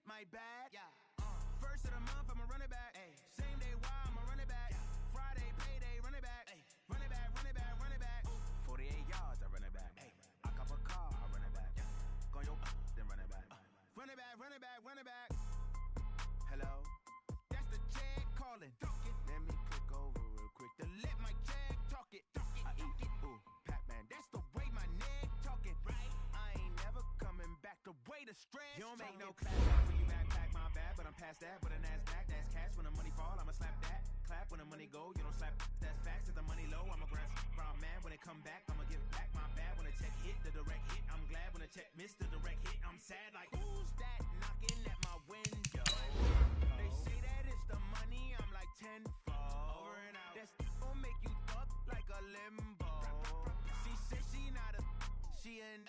my bad. Yeah. First of the month, I'ma run it back. Ay. Same day, why I'ma run it back. Friday, payday, run it back. Ay. Run it back, run it back, run it back. 48 yards, I run it back. Ay. I cop a car, I run it back. Go your then run it back. Run it back, run it back, run it back. Hello, that's the check calling. Let me click over real quick to let my check talk it. I eat it, ooh, Pac-Man. That's the way my neck talking. Right, I ain't never coming back. The way the stress. You don't make no clap when you backpack, my bad, but I'm past that. But a NASDAQ, that's cash. When the money fall, I'ma slap that. Clap when the money go, you don't slap. That's facts. If the money low, I'ma grab brown man. When it come back, I'ma give back my bad. When the check hit, the direct hit. I'm glad when the check missed the direct hit. I'm sad like who's that knocking at my window? They say that it's the money. I'm like tenfold. Over and out. That's gon' make you up like a limbo. She said she not a. She in.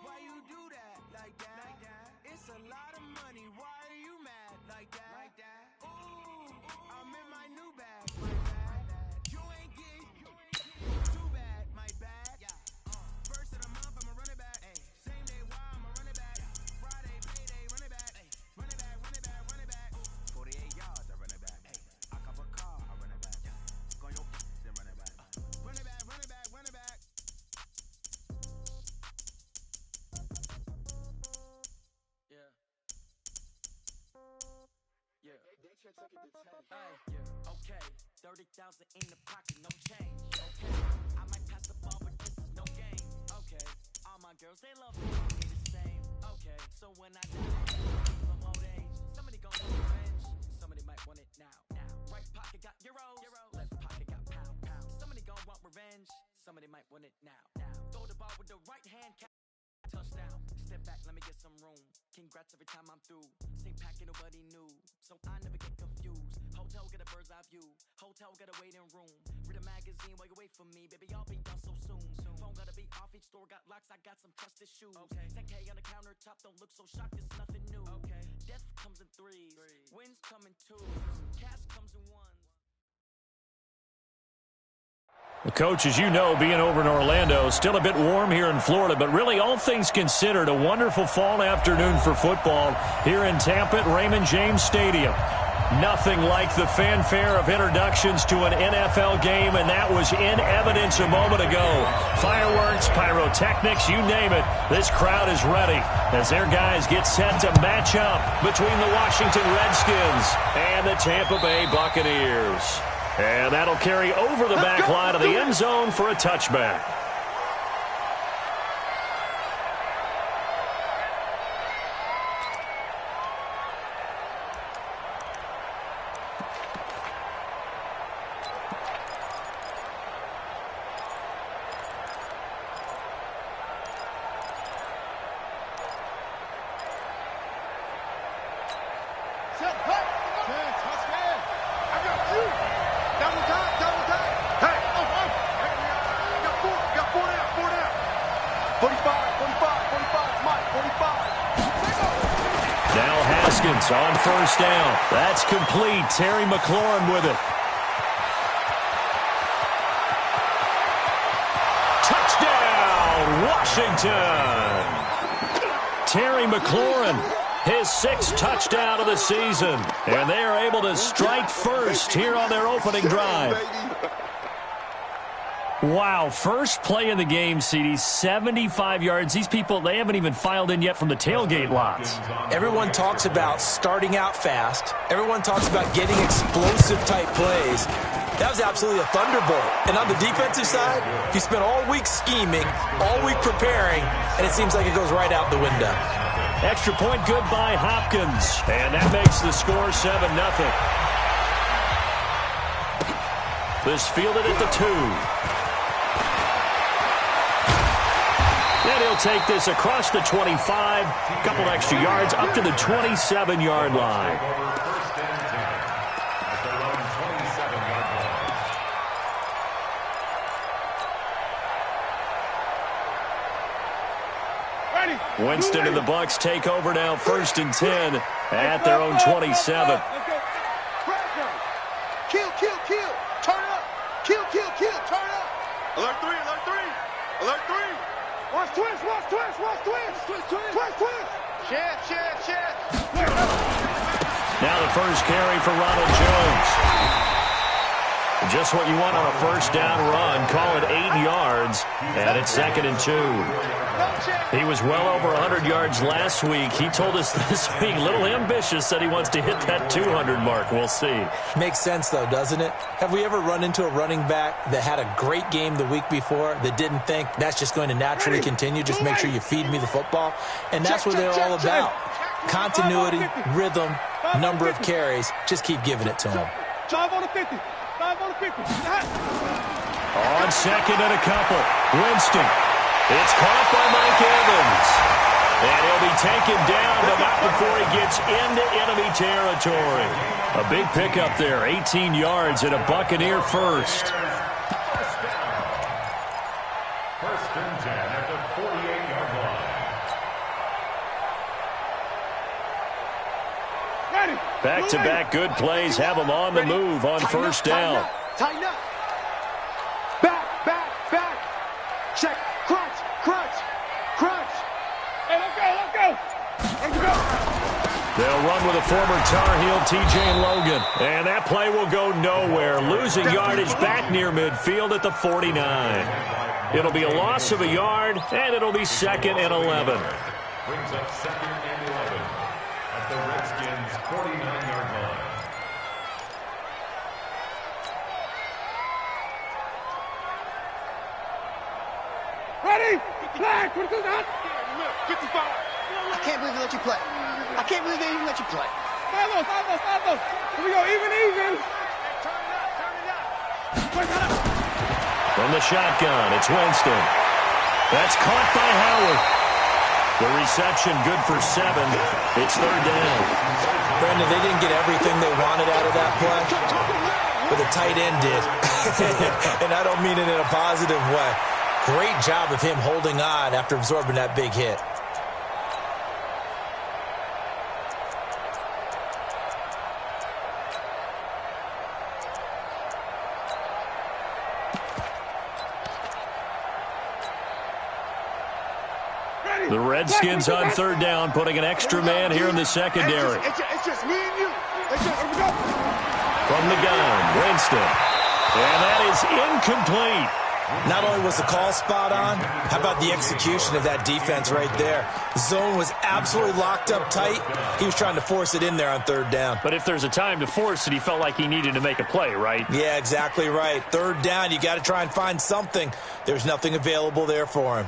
Why you do that like that? Like that? It's a lot of money. Why are you mad like that? Like that? Ooh, I'm in my new bag. My bad. You ain't get too bad. My bad. Yeah. First of the month, I'ma run it back. Ay. Same day, why I'ma run it back. Friday, payday, run it back. Ay. Run it back, run it back, run it back. 48 yards, I run it back. Ay. I cop a car, I run it back. Go your then run it back. Run it back, run it back, run it back. Okay, 30,000 in the pocket, no change. Okay, I might pass the ball, but this is no game. Okay, all my girls, they love me the same. Okay, so when I die from old age, somebody gon' want revenge. Somebody might want it now. Right pocket got euros, left pocket got pound. Somebody gon' want revenge. Somebody might want it now. Throw the ball with the right hand. Touchdown, step back, let me get some room. Congrats every time I'm through. Same packet, nobody knew, so I never get confused. Hotel, get a bird's eye view. Hotel, get a waiting room. Read a magazine while you wait for me. Baby, I'll be done so soon. Phone gotta be off, each store got locks. I got some trusted shoes. Okay. 10K on the countertop, don't look so shocked, it's nothing new. Okay. Death comes in threes. Wins come in twos. Cash comes in ones. Well, Coach, as you know, being over in Orlando, still a bit warm here in Florida, but really all things considered, a wonderful fall afternoon for football here in Tampa at Raymond James Stadium. Nothing like the fanfare of introductions to an NFL game, and that was in evidence a moment ago. Fireworks, pyrotechnics, you name it. This crowd is ready as their guys get set to match up between the Washington Redskins and the Tampa Bay Buccaneers. And that'll carry over the back line of the end zone for a touchback. On first down. That's complete. Terry McLaurin with it. Touchdown, Washington. Terry McLaurin, his sixth touchdown of the season. And they are able to strike first here on their opening drive. Wow, first play of the game, CD, 75 yards. These people, they haven't even filed in yet from the tailgate lots. Everyone talks about starting out fast. Everyone talks about getting explosive-type plays. That was absolutely a thunderbolt. And on the defensive side, you spent all week scheming, all week preparing, and it seems like it goes right out the window. Extra point good by Hopkins. And that makes the score 7-0. This fielded at the 2. And he'll take this across the 25, a couple extra yards, up to the 27-yard line. Winston and the Bucs take over now, 1st and 10 at their own 27. Kill, turn up. Kill, turn up. Alert 3, alert 3, alert 3. Watch twist, watch twist, watch twist. Twist, twist. Twist, twist. Shift. Now the first carry for Ronald Jones. Just what you want on a first down run. Call it 8 yards, and it's 2nd and 2. He was well over 100 yards last week. He told us this week, a little ambitious, that he wants to hit that 200 mark. We'll see. Makes sense, though, doesn't it? Have we ever run into a running back that had a great game the week before that didn't think that's just going to naturally continue? Just make sure you feed me the football. And that's what they're all about. Continuity, rhythm, number of carries. Just keep giving it to him. 5 on the 50. 5 on the 50. On second and a couple. Winston. It's caught by Mike Evans. And he'll be taken down, but not before he gets into enemy territory. A big pickup there. 18 yards and a Buccaneer first. First and 10 at the 48-yard line. Back-to-back good plays have them on the move on first down. Tighten up. Back. Check. Crunch. Hey, let's go. They'll run with a former Tar Heel, TJ Logan. And that play will go nowhere. Losing yardage back near midfield at the 49. It'll be a loss of a yard, and it'll be 2nd and 11. Brings up 2nd and 11 at the Redskins' 49-yard line. Ready? Flag. Put it out. 55. I can't believe they let you play. I can't believe they even let you play. 5 those. Here we go. Even. Turn it up. From the shotgun, it's Winston. That's caught by Howard. The reception good for 7. It's 3rd down. Brandon, they didn't get everything they wanted out of that play, but the tight end did. And I don't mean it in a positive way. Great job of him holding on after absorbing that big hit. The Redskins on 3rd down, putting an extra man here in the secondary. It's just me and you. From the gun, Winston. And that is incomplete. Not only was the call spot on, how about the execution of that defense right there? Zone was absolutely locked up tight. He was trying to force it in there on 3rd down. But if there's a time to force it, he felt like he needed to make a play, right? Yeah, exactly right. 3rd down, you got to try and find something. There's nothing available there for him.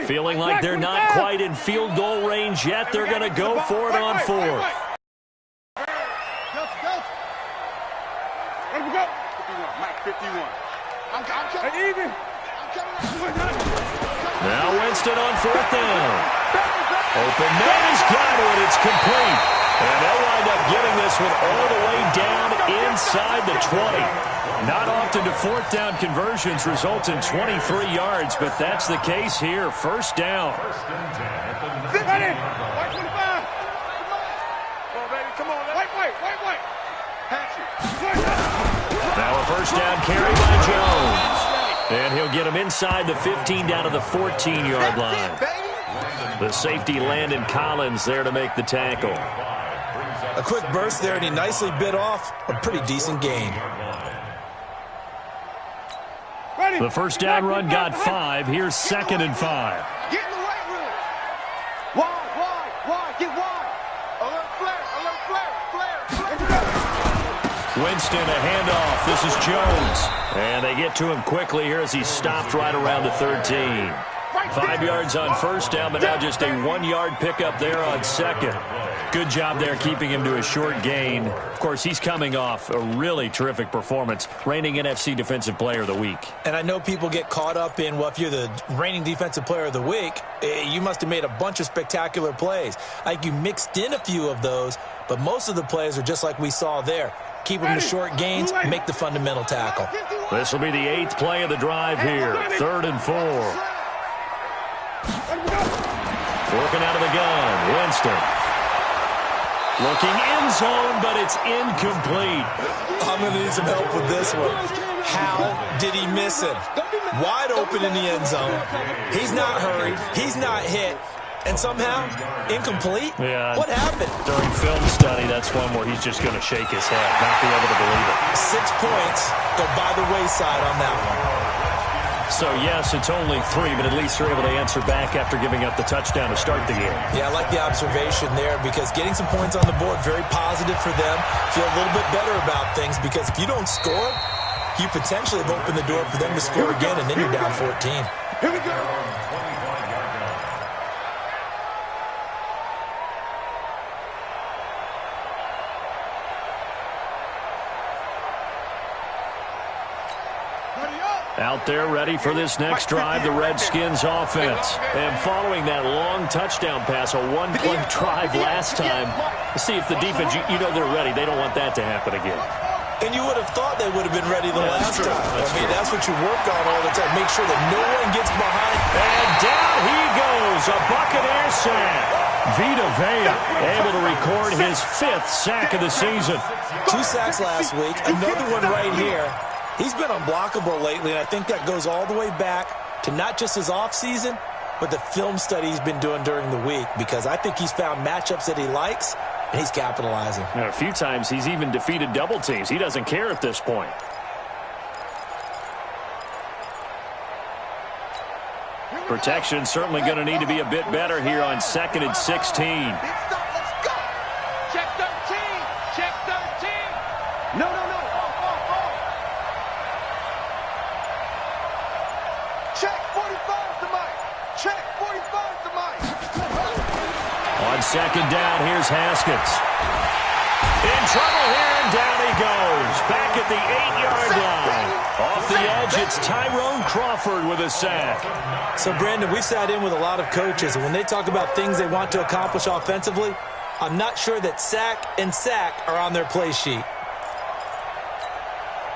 Feeling like they're not quite in field goal range yet. They're going to go for it on 4th. Let him go. 51. Mike, 51. I'm coming. Even. Now Winston on 4th down. Open man, he's got it. It's complete. And they'll wind up getting this one all the way down inside the 20. Not often do 4th down conversions result in 23 yards, but that's the case here. First down. First and 10 at the Ready? 19-yard line. White 25. Come on, baby. Come on. White. Pass it. Now a first down carry by Jones. And he'll get him inside the 15 down to the 14-yard line. The safety Landon Collins there to make the tackle. A quick burst there, and he nicely bit off a pretty decent gain. Ready? The first down run got 5. Here's 2nd and 5. Get in the right room. Wide. Get wide. Alert flare. Winston, a handoff. This is Jones. And they get to him quickly here as he stopped right around the 13. 5 yards on first down, but now just a 1-yard pickup there on 2nd. Good job there keeping him to a short gain. Of course, he's coming off a really terrific performance, reigning NFC Defensive Player of the Week. And I know people get caught up in, well, if you're the reigning Defensive Player of the Week, you must have made a bunch of spectacular plays. I think you mixed in a few of those, but most of the plays are just like we saw there. Keep them to short gains, make the fundamental tackle. This will be the 8th play of the drive here. 3rd and 4. Working out of the gun, Winston. Looking end zone, but it's incomplete. I'm going to need some help with this one. How did he miss it? Wide open in the end zone. He's not hurried. He's not hit. And somehow, incomplete? Yeah. What happened? During film study, that's one where he's just going to shake his head, not be able to believe it. 6 points go by the wayside on that one. So, yes, it's only 3, but at least you're able to answer back after giving up the touchdown to start the game. Yeah, I like the observation there because getting some points on the board, very positive for them. Feel a little bit better about things because if you don't score, you potentially have opened the door for them to score again, and then you're down 14. Here we go. Out there ready for this next drive, the Redskins offense. And following that long touchdown pass, a one-play drive last time, see if the defense, you know they're ready. They don't want that to happen again. And you would have thought they would have been ready the last time. That's what you work on all the time. Make sure that no one gets behind. And down he goes, a Buccaneer sack. Vita Vea able to record his 5th sack of the season. 2 sacks last week, another one right here. He's been unblockable lately, and I think that goes all the way back to not just his offseason, but the film study he's been doing during the week, because I think he's found matchups that he likes, and he's capitalizing. A few times he's even defeated double teams. He doesn't care at this point. Protection certainly going to need to be a bit better here on 2nd and 16. Let's go. Check 13. Check 13. No. Check 45 to Mike. Check 45 to Mike. On 2nd down, here's Haskins. In trouble here, and down he goes. Back at the 8-yard line. Off the edge, it's Tyrone Crawford with a sack. So, Brandon, we've sat in with a lot of coaches, and when they talk about things they want to accomplish offensively, I'm not sure that sack and sack are on their play sheet.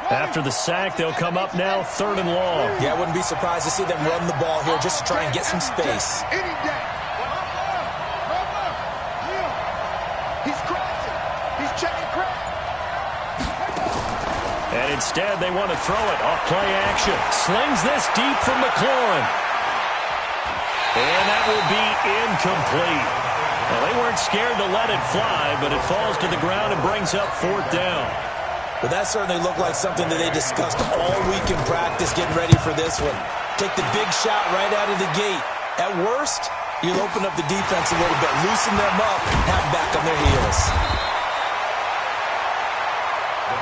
After the sack, they'll come up now 3rd and long. Yeah, I wouldn't be surprised to see them run the ball here just to try and get some space. Any day. He's crashing. He's checking crack. And instead, they want to throw it off play action. Slings this deep from McLaurin. And that will be incomplete. Well, they weren't scared to let it fly, but it falls to the ground and brings up 4th down. But that certainly looked like something that they discussed all week in practice getting ready for this one. Take the big shot right out of the gate. At worst, you'll open up the defense a little bit, loosen them up, and have them back on their heels.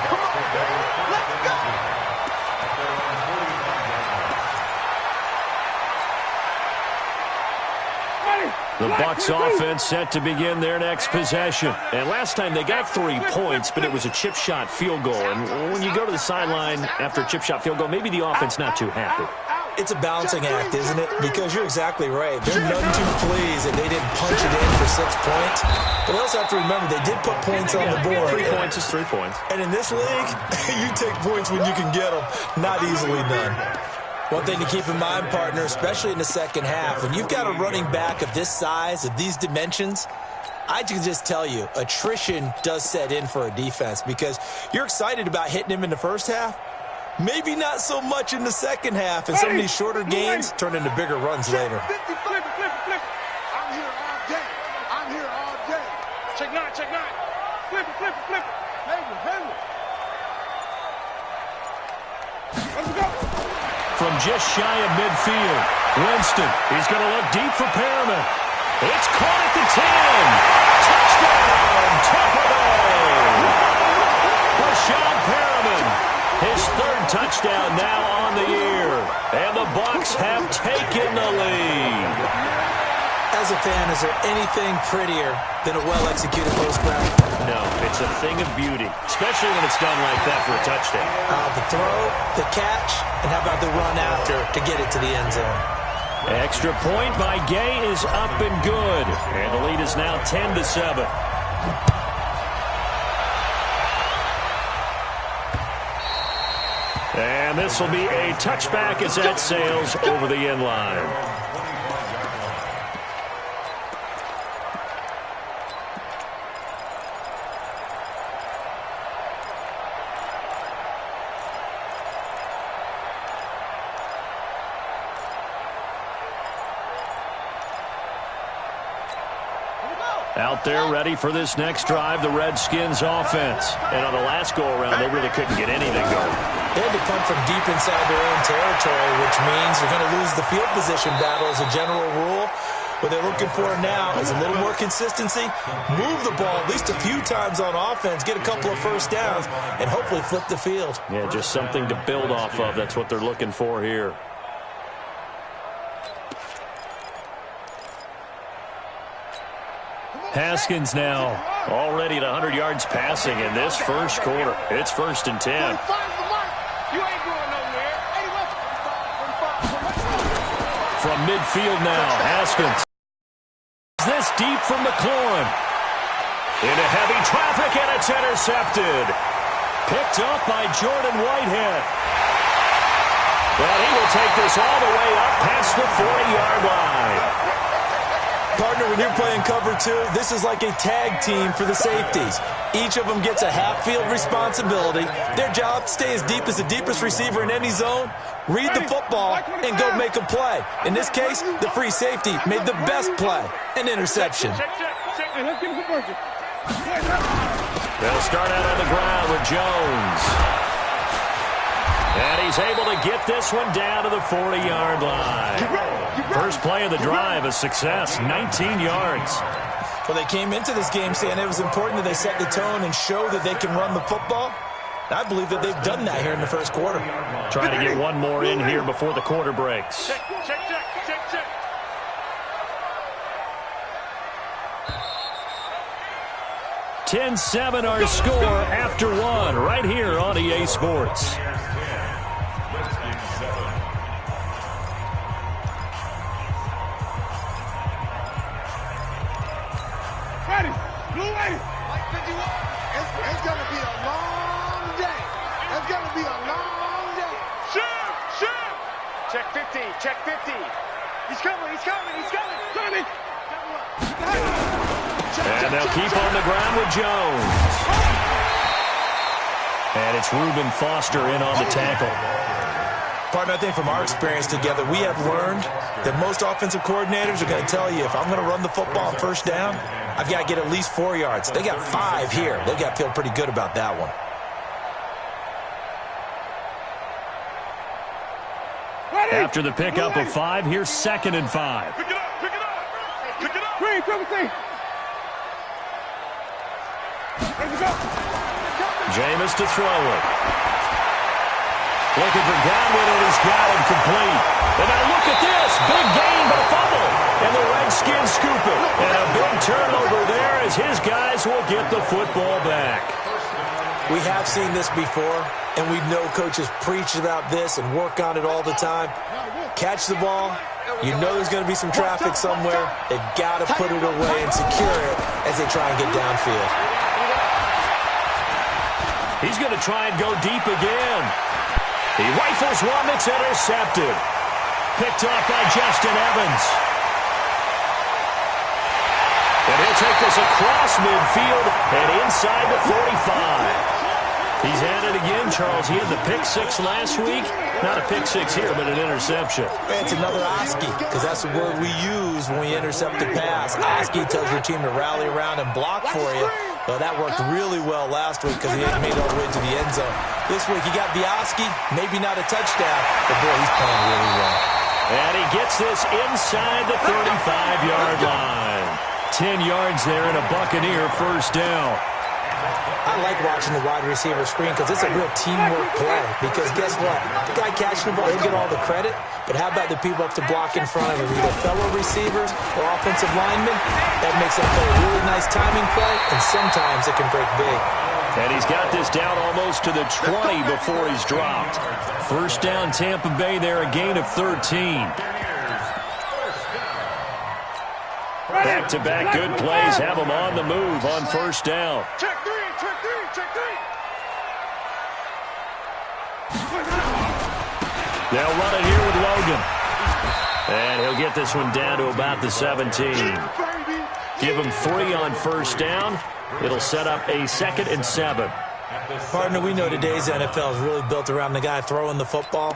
Come on. Let's go. The Bucs offense set to begin their next possession. And last time they got 3 points, but it was a chip shot field goal. And when you go to the sideline after a chip shot field goal, maybe the offense not too happy. It's a balancing act, isn't it? Because you're exactly right. They're none too pleased that they didn't punch it in for 6 points. But we also have to remember they did put points on the board. 3 points is 3 points. And in this league, you take points when you can get them. Not easily done. One thing to keep in mind, partner, especially in the second half, when you've got a running back of this size, of these dimensions, I can just tell you, attrition does set in for a defense because you're excited about hitting him in the first half. Maybe not so much in the second half, and some of these shorter gains turn into bigger runs later. Flip it. I'm here all day. I'm here all day. Check 9. Flip it. Hang it. Let's go. From just shy of midfield, Winston, he's going to look deep for Perriman. It's caught at the 10. Touchdown, Tampa Bay. Rashad Perriman, his 3rd touchdown now on the year. And the Bucs have taken the lead. As a fan, is there anything prettier than a well-executed post-grab? No, it's a thing of beauty, especially when it's done like that for a touchdown. The throw, the catch, and how about the run after to get it to the end zone? Extra point by Gay is up and good. And the lead is now 10-7. And this will be a touchback as that sails over the end line. Out there ready for this next drive, the Redskins offense. And on the last go-around, they really couldn't get anything going. They had to come from deep inside their own territory, which means they're going to lose the field position battle as a general rule. What they're looking for now is a little more consistency, move the ball at least a few times on offense, get a couple of first downs, and hopefully flip the field. Yeah, just something to build off of. That's what they're looking for here. Haskins now already at 100 yards passing in this first quarter. It's 1st and 10. You ain't going nowhere. From midfield now, Haskins. This deep from McLaurin. Into heavy traffic, and it's intercepted. Picked up by Jordan Whitehead. And he will take this all the way up past the 40-yard line. Partner, when you're playing cover 2, this is like a tag team for the safeties. Each of them gets a half-field responsibility. Their job, stay as deep as the deepest receiver in any zone, read the football, and go make a play. In this case, the free safety made the best play, an interception. They'll start out on the ground with Jones. And he's able to get this one down to the 40-yard line. First play of the drive, a success, 19 yards. Well, they came into this game saying it was important that they set the tone and show that they can run the football. I believe that they've done that here in the first quarter. Trying to get one more in here before the quarter breaks. Check. 10-7 our score after one right here on EA Sports. Ready. Blue ready. It's going to be a long day. It's going to be a long day. Shoot. Check 50. He's coming. Coming. And they'll keep on the ground with Jones. And it's Reuben Foster in on the tackle. Partner, I think from our experience together, we have learned that most offensive coordinators are going to tell you, if I'm going to run the football on first down, I've got to get at least 4 yards. They got 5 here. They've got to feel pretty good about that one. After the pickup of 5, here's 2nd and 5. Pick it up. Green, everything. Jameis to throw it. Looking for Godwin, and he's got him complete. And now look at this. Big gain, but a fumble. And the Redskins scoop it. And a big turnover there as his guys will get the football back. We have seen this before, and we know coaches preach about this and work on it all the time. Catch the ball. You know there's going to be some traffic somewhere. They've got to put it away and secure it as they try and get downfield. He's going to try and go deep again. He rifles one that's intercepted. Picked off by Justin Evans. And he'll take this across midfield and inside the 45. He's at it again, Charles. He had the pick 6 last week. Not a pick 6 here, but an interception. It's another Oski, because that's the word we use when we intercept the pass. Oski tells your team to rally around and block for you. Well, that worked really well last week because he made it all the way to the end zone. This week, he got the Oski, maybe not a touchdown, but boy, he's playing really well. And he gets this inside the 35-yard line. 10 yards there and a Buccaneer first down. I like watching the wide receiver screen because it's a real teamwork play. Because guess what? The guy catching the ball, he'll get all the credit. But how about the people up to block in front of him, either fellow receivers or offensive linemen? That makes it a really nice timing play, and sometimes it can break big. And he's got this down almost to the 20 before he's dropped. First down, Tampa Bay there, a gain of 13. Back-to-back good plays have them on the move on first down. Check three. They'll run it here with Logan. And he'll get this one down to about the 17. Give him 3 on first down. It'll set up a 2nd and 7. Partner, we know today's NFL is really built around the guy throwing the football.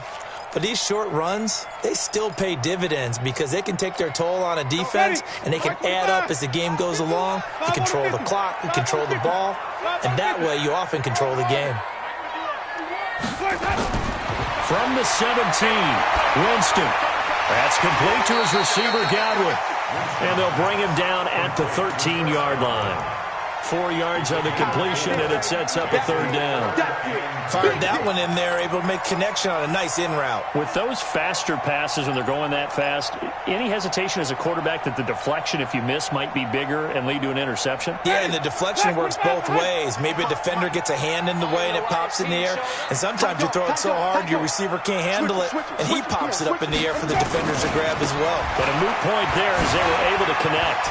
But these short runs, they still pay dividends because they can take their toll on a defense and they can add up as the game goes along. You control the clock, you control the ball, and that way you often control the game. From the 17, Winston. That's complete to his receiver, Godwin. And they'll bring him down at the 13-yard line. 4 yards on the completion, and it sets up a third down. Fired that one in there, able to make connection on a nice in route. With those faster passes when they're going that fast, any hesitation as a quarterback that the deflection, if you miss, might be bigger and lead to an interception? Yeah, and the deflection works both ways. Maybe a defender gets a hand in the way and it pops in the air, and sometimes you throw it so hard your receiver can't handle it, and he pops it up in the air for the defenders to grab as well. But a moot point there as they were able to connect.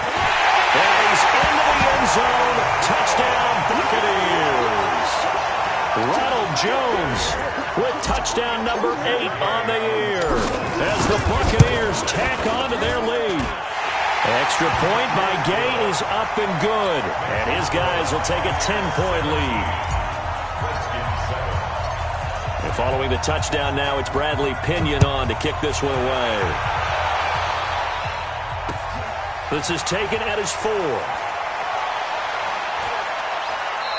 And he's into the end zone. Touchdown, Buccaneers. Ronald Jones with touchdown number 8 on the year as the Buccaneers tack on to their lead. Extra point by Gay is up and good, and his guys will take a 10-point lead. And following the touchdown now, it's Bradley Pinion on to kick this one away. This is taken at his 4.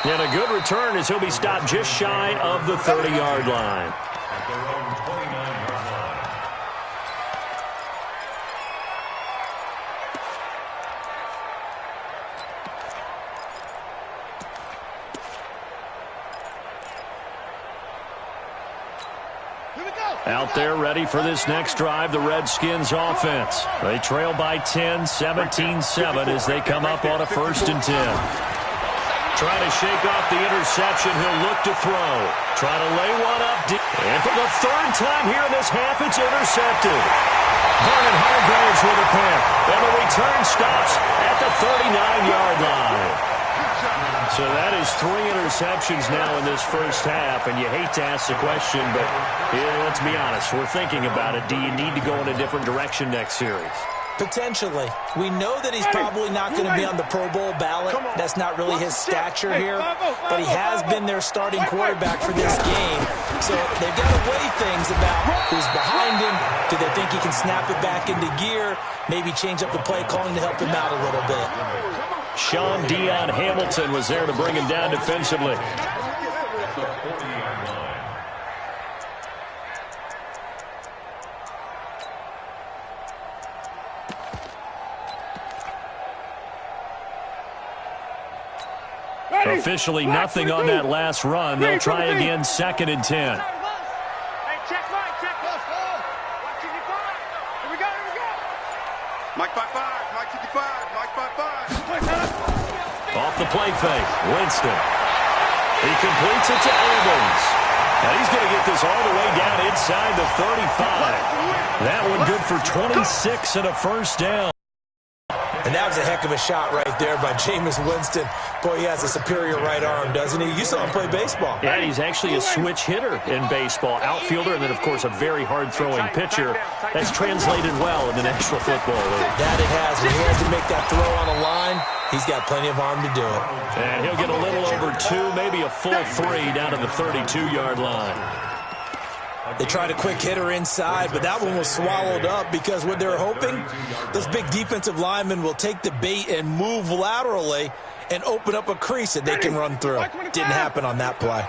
And a good return as he'll be stopped just shy of the 30-yard line. At their own 29-yard line. Out there ready for this next drive, the Redskins offense. They trail by 10, 17-7 as they come up on a 1st and 10. Trying to shake off the interception. He'll look to throw. Trying to lay one up deep. And for the 3rd time here in this half, it's intercepted. Vernon Hargraves with a pick. And the return stops at the 39-yard line. So that is 3 interceptions now in this first half. And you hate to ask the question, but let's be honest. We're thinking about it. Do you need to go in a different direction next series? Potentially. We know that he's probably not going to be on the Pro Bowl ballot. That's not really his stature here. But he has been their starting quarterback for this game. So they've got to weigh things about who's behind him. Do they think he can snap it back into gear? Maybe change up the play calling to help him out a little bit. Sean Dion Hamilton was there to bring him down defensively. Officially nothing on that last run. They'll try again, 2nd and 10. Hey, check Mike, check. Watch it, here we go. Mike 5-5, Mike 55, Mike 5-5. Off the play fake, Winston. He completes it to Evans. And he's going to get this all the way down inside the 35. That one good for 26 and a 1st down. And that was a heck of a shot right there by Jameis Winston. Boy, he has a superior right arm, doesn't he? You saw him play baseball. Yeah, he's actually a switch hitter in baseball. Outfielder, and then, of course, a very hard-throwing pitcher. That's translated well in the National Football League. That it has. When he has to make that throw on a line, he's got plenty of arm to do it. And he'll get a little over 2, maybe a full 3 down to the 32-yard line. They tried a quick hitter inside, but that one was swallowed up because what they're hoping, those big defensive linemen will take the bait and move laterally and open up a crease that they can run through. Didn't happen on that play.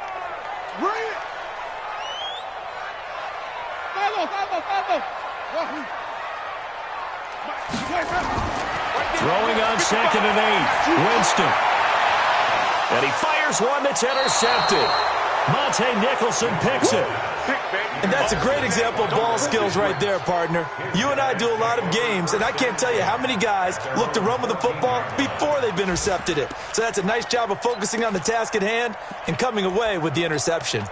Throwing on 2nd and 8, Winston. And he fires one that's intercepted. Monte Nicholson picks it. And that's a great example of ball skills right there, partner. You and I do a lot of games, and I can't tell you how many guys look to run with the football before they've intercepted it. So that's a nice job of focusing on the task at hand and coming away with the interception.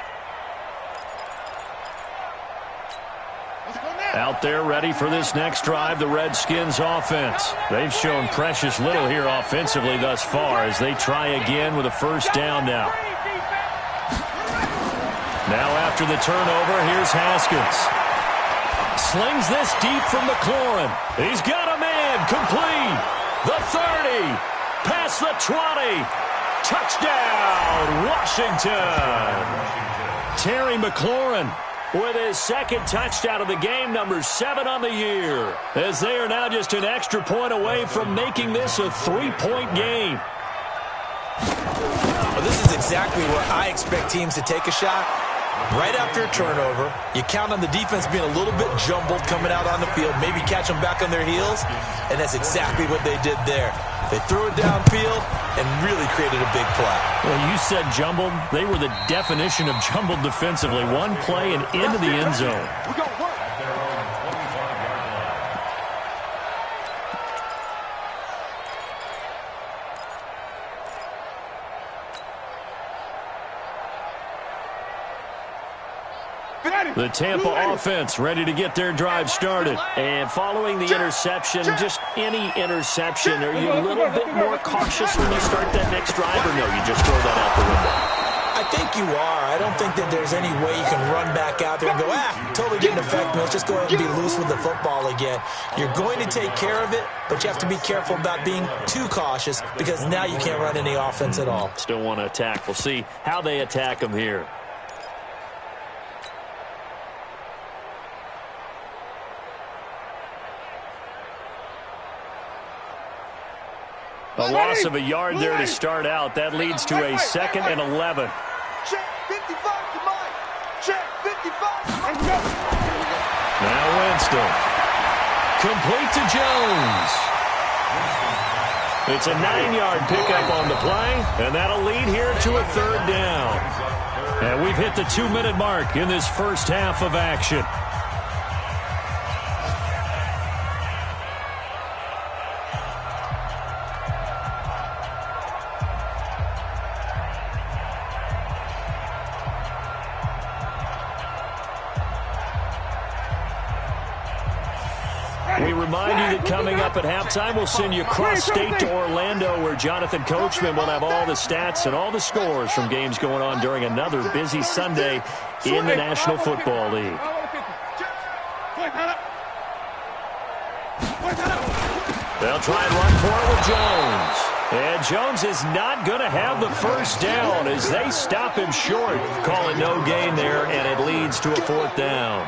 Out there ready for this next drive, the Redskins offense. They've shown precious little here offensively thus far as they try again with a 1st down now. Now after the turnover, here's Haskins. Slings this deep from McLaurin. He's got a man, complete. The 30, past the 20. Touchdown, Washington. Terry McLaurin with his second touchdown of the game, number 7 on the year, as they are now just an extra point away from making this a 3-point game. Well, this is exactly where I expect teams to take a shot. Right after a turnover, you count on the defense being a little bit jumbled coming out on the field, maybe catch them back on their heels, and that's exactly what they did there. They threw it downfield and really created a big play. Well, you said jumbled. They were the definition of jumbled defensively. One play and into the end zone. We're going to work. The Tampa offense ready to get their drive started. And following the interception, just any interception, are you a little bit more cautious when you start that next drive, or no, you just throw that out the window? I think you are. I don't think that there's any way you can run back out there and go, totally didn't affect me. Let's just go ahead and be loose with the football again. You're going to take care of it, but you have to be careful about being too cautious because now you can't run any offense at all. Still want to attack. We'll see how they attack them here. A loss of a yard there to start out. That leads to a 2nd and 11. Check 55 to Mike. Check 55. Now Winston. Complete to Jones. It's a 9-yard pickup on the play, and that'll lead here to a 3rd down. And we've hit the 2-minute mark in this first half of action. We remind you that coming up at halftime, we'll send you cross-state to Orlando, where Jonathan Coachman will have all the stats and all the scores from games going on during another busy Sunday in the National Football League. They'll try and run for it with Jones. And Jones is not going to have the first down as they stop him short. Call it no gain there, and it leads to a 4th down.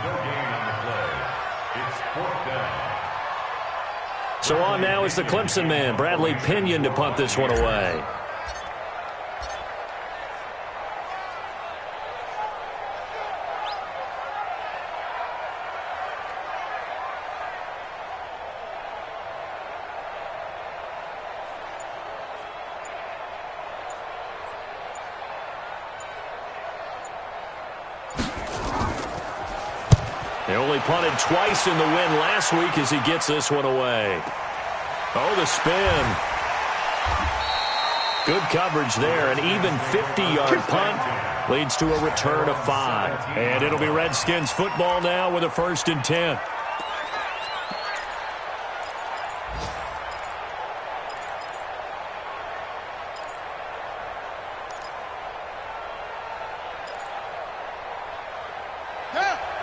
So on now is the Clemson man, Bradley Pinion, to punt this one away. They only punted twice in the win last week as he gets this one away. Oh, the spin. Good coverage there. An even 50-yard punt leads to a return of 5. And it'll be Redskins football now with a 1st and 10.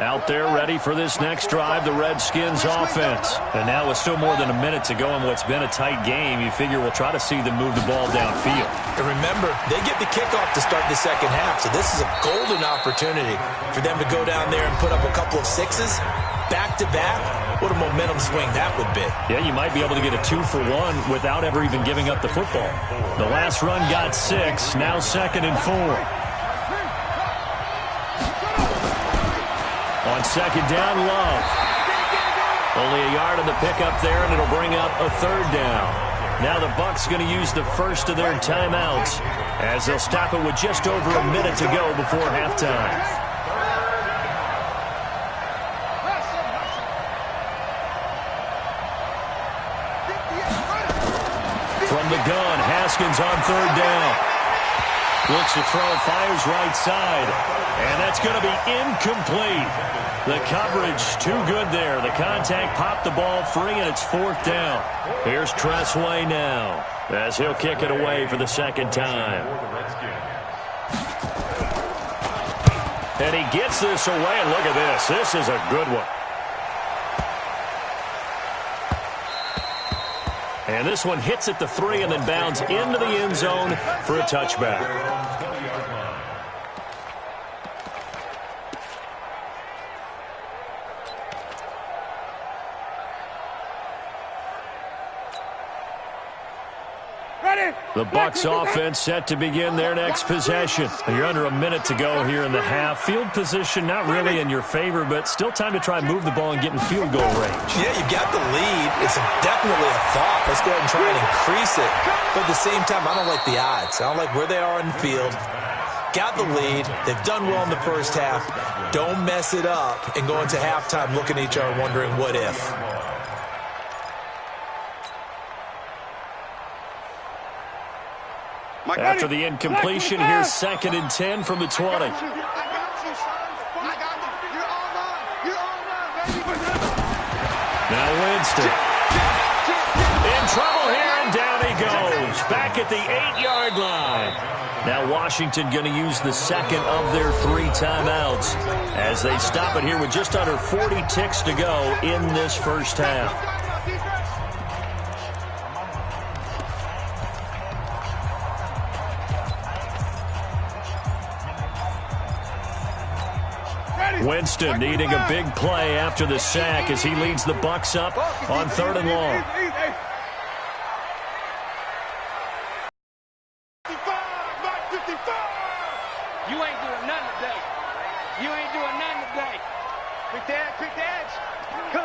Out there ready for this next drive, the Redskins offense. And now with still more than a minute to go in what's been a tight game, you figure we'll try to see them move the ball downfield. And remember, they get the kickoff to start the second half, so this is a golden opportunity for them to go down there and put up a couple of 6s back-to-back. What a momentum swing that would be. Yeah, you might be able to get a 2-for-1 without ever even giving up the football. The last run got 6, now 2nd and 4. On 2nd down, Love. Only a yard on the pickup there, and it'll bring up a 3rd down. Now the Bucs going to use the first of their timeouts as they'll stop it with just over a minute to go before halftime. From the gun, Haskins on 3rd down. Looks to throw, fires right side. And that's going to be incomplete. The coverage too good there. The contact popped the ball free, and it's 4th down. Here's Tressway now as he'll kick it away for the 2nd time. And he gets this away, and look at this. This is a good one. And this one hits at the 3 and then bounds into the end zone for a touchback. The Bucs offense set to begin their next possession. You're under a minute to go here in the half. Field position not really in your favor, but still time to try and move the ball and get in field goal range. Yeah, you've got the lead. It's definitely a thought. Let's go ahead and try and increase it. But at the same time, I don't like the odds. I don't like where they are in the field. Got the lead. They've done well in the first half. Don't mess it up and go into halftime looking at each other wondering what if. After the incompletion, here's 2nd and 10 from the 20. Now Winston. In trouble here, and down he goes. Back at the 8-yard line. Now Washington going to use the second of their 3 timeouts as they stop it here with just under 40 ticks to go in this first half. Winston needing a big play after the sack as he leads the Bucs up on 3rd and long. You ain't doing nothing today. You ain't doing nothing today. Quick the edge. Go.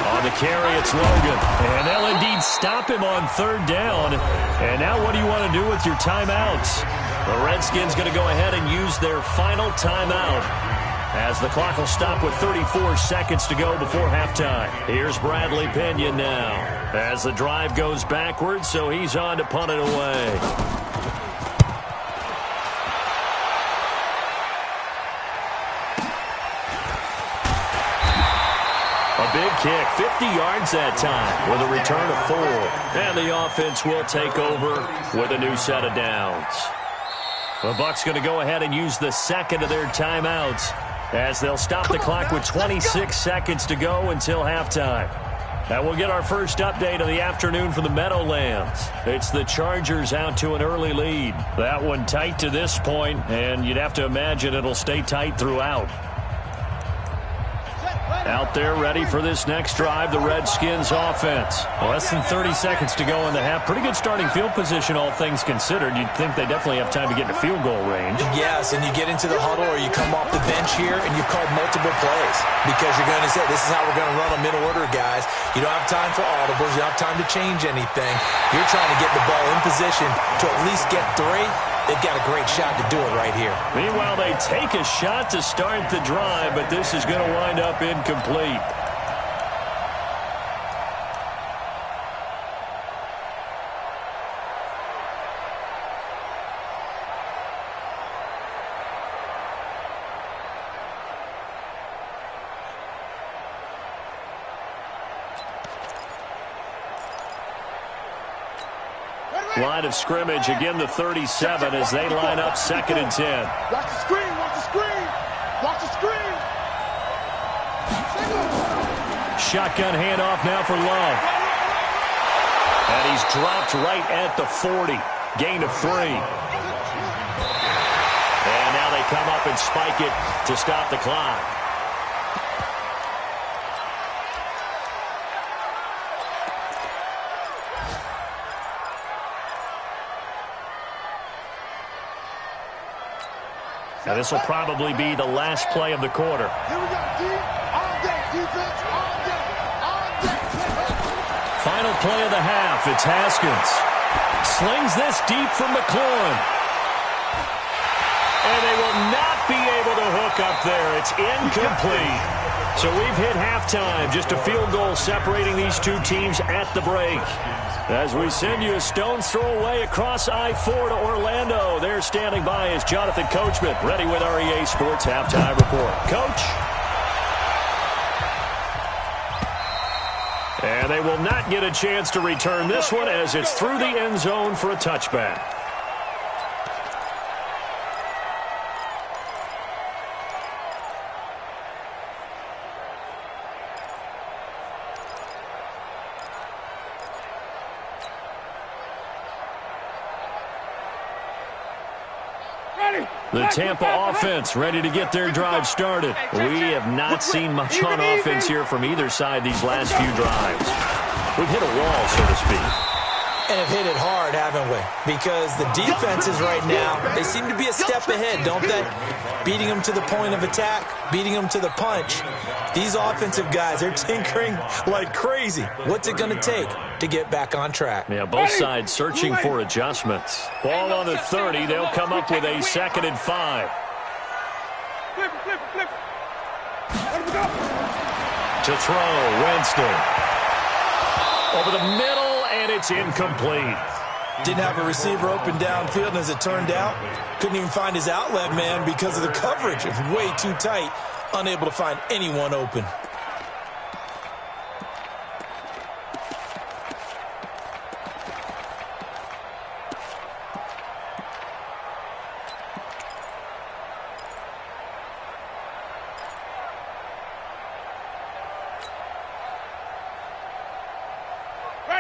On the carry, it's Logan. And they'll indeed stop him on 3rd down. And now what do you want to do with your timeouts? The Redskins going to go ahead and use their final timeout as the clock will stop with 34 seconds to go before halftime. Here's Bradley Pinion now as the drive goes backwards, so he's on to punt it away. A big kick, 50 yards that time with a return of 4. And the offense will take over with a new set of downs. The Bucs going to go ahead and use the second of their timeouts as they'll stop the clock with 26 seconds to go until halftime. And we'll get our first update of the afternoon from the Meadowlands. It's the Chargers out to an early lead. That one tight to this point, and you'd have to imagine it'll stay tight throughout. Out there ready for this next drive, the Redskins offense. Less than 30 seconds to go in the half. Pretty good starting field position, all things considered. You'd think they definitely have time to get into field goal range. Yes, and you get into the huddle or you come off the bench here and you've called multiple plays because you're going to say, this is how we're going to run them in order, guys. You don't have time for audibles. You don't have time to change anything. You're trying to get the ball in position to at least get 3. They've got a great shot to do it right here. Meanwhile, they take a shot to start the drive, but this is going to wind up incomplete. Line of scrimmage, again the 37 as they line up 2nd and 10. Watch the screen, watch the screen. Watch the screen. Shotgun handoff now for Love. And he's dropped right at the 40. Gain of 3. And now they come up and spike it to stop the clock. Now this will probably be the last play of the quarter. Here we go, D. All day, defense, all day, all day. Final play of the half, it's Haskins. Slings this deep from McLaurin. And they will not be able to hook up there. It's incomplete. So we've hit halftime. Just a field goal separating these two teams at the break. As we send you a stone's throw away across I-4 to Orlando. There standing by is Jonathan Coachman, ready with our EA Sports Halftime Report. Coach? And they will not get a chance to return this one as it's through the end zone for a touchback. The Tampa offense ready to get their drive started. We have not seen much on offense here from either side these last few drives. We've hit a wall, so to speak. And have hit it hard, haven't we? Because the defenses right now, they seem to be a step ahead, don't they? Beating them to the point of attack, beating them to the punch. These offensive guys, they're tinkering like crazy. What's it going to take to get back on track? Yeah, both sides searching for adjustments. Ball on the 30. They'll come up with a 2nd and 5. To throw, Winston. Over the middle, and it's incomplete. Didn't have a receiver open downfield, and as it turned out, couldn't even find his outlet man because of the coverage. It's way too tight, unable to find anyone open.